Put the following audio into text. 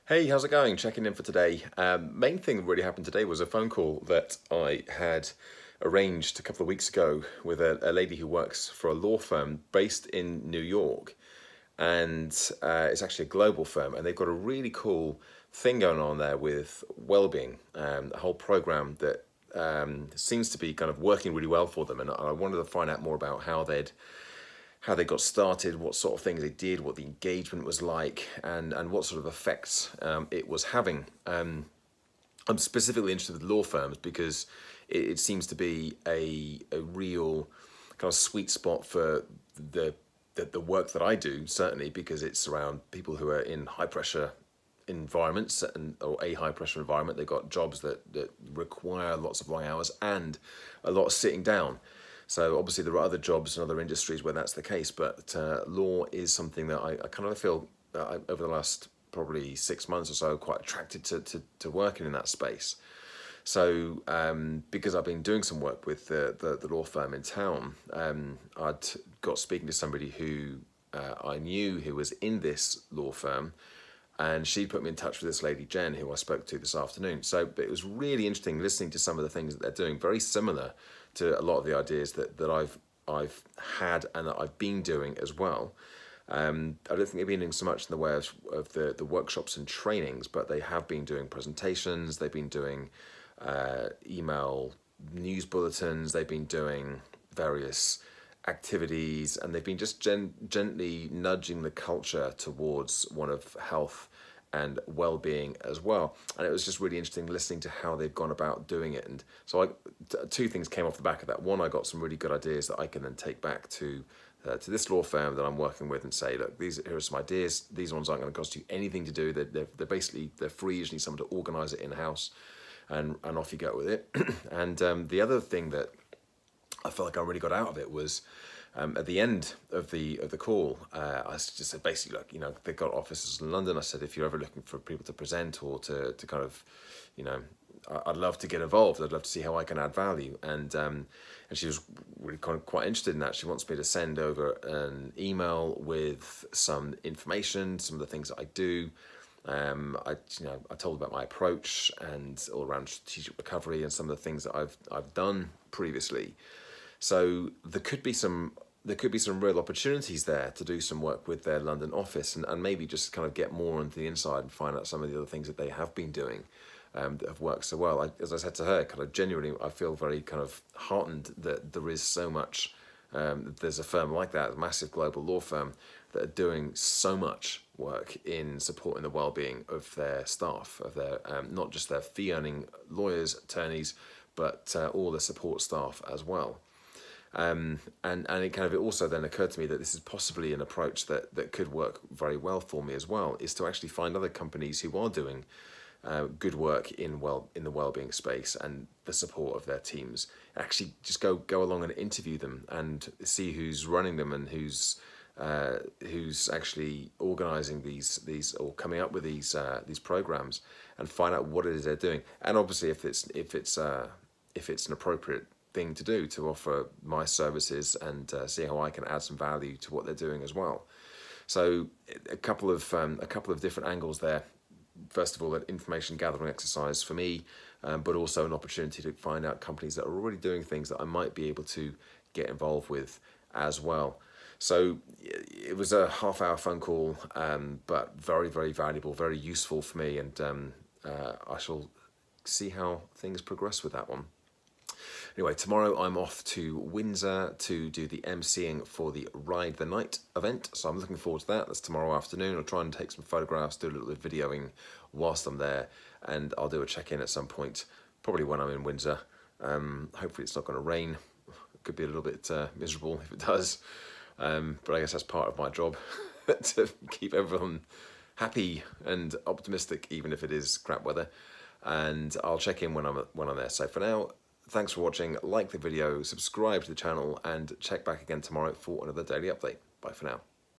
Hey, how's it going? Checking in for today. Main thing that really happened today was a phone call that I had arranged a couple of weeks ago with a lady who works for a law firm based in New York. And it's actually a global firm, and they've got a really cool thing going on there with Wellbeing, a whole program that seems to be kind of working really well for them. And I wanted to find out more about how they got started, what sort of things they did, what the engagement was like, and what sort of effects it was having. I'm specifically interested with law firms because it seems to be a real kind of sweet spot for the work that I do, certainly because it's around people who are in high pressure environments or a high pressure environment. They've got jobs that require lots of long hours and a lot of sitting down. So obviously there are other jobs and other industries where that's the case, but law is something that I kind of feel over the last probably 6 months or so quite attracted to working in that space. So because I've been doing some work with the law firm in town, I'd got speaking to somebody who I knew who was in this law firm, and she put me in touch with this lady, Jen, who I spoke to this afternoon. So it was really interesting listening to some of the things that they're doing, very similar to a lot of the ideas that I've had and that I've been doing as well. I don't think they've been doing so much in the way of the workshops and trainings, but they have been doing presentations, they've been doing email news bulletins, they've been doing various activities, and they've been just gently nudging the culture towards one of health and well-being as well. And it was just really interesting listening to how they've gone about doing it. And so two things came off the back of that. One, I got some really good ideas that I can then take back to this law firm that I'm working with and say, look, here are some ideas. These ones aren't going to cost you anything to do. They're basically, they're free. You just need someone to organize it in-house, and off you go with it. And the other thing that I felt like I really got out of it was at the end of the call, I just said basically, look, they've got offices in London. I said, if you're ever looking for people to present or to kind of, I'd love to get involved. I'd love to see how I can add value. And she was really kind of quite interested in that. She wants me to send over an email with some information, some of the things that I do. I told about my approach and all around strategic recovery and some of the things that I've done previously. So there could be some real opportunities there to do some work with their London office and maybe just kind of get more onto the inside and find out some of the other things that they have been doing that have worked so well. As I said to her, kind of genuinely, I feel very kind of heartened that there is so much. There's a firm like that, a massive global law firm, that are doing so much work in supporting the well-being of their staff, of their not just their fee-earning lawyers, attorneys, but all the support staff as well. And it also then occurred to me that this is possibly an approach that could work very well for me as well, is to actually find other companies who are doing good work in the well-being space and the support of their teams. Actually just go along and interview them and see who's running them and who's actually organising these or coming up with these programs, and find out what it is they're doing. And obviously if it's an appropriate thing to do, to offer my services and see how I can add some value to what they're doing as well. So a couple of different angles there. First of all, an information gathering exercise for me, but also an opportunity to find out companies that are already doing things that I might be able to get involved with as well. So it was a half-hour phone call, but very, very valuable, very useful for me, and I shall see how things progress with that one. Anyway, tomorrow I'm off to Windsor to do the emceeing for the Ride the Night event, so I'm looking forward to that. That's tomorrow afternoon. I'll try and take some photographs, do a little bit of videoing whilst I'm there, and I'll do a check-in at some point, probably when I'm in Windsor. Hopefully it's not going to rain. It could be a little bit miserable if it does, but I guess that's part of my job, to keep everyone happy and optimistic, even if it is crap weather. And I'll check in when I'm there. So for now, thanks for watching, like the video, subscribe to the channel, and check back again tomorrow for another daily update. Bye for now.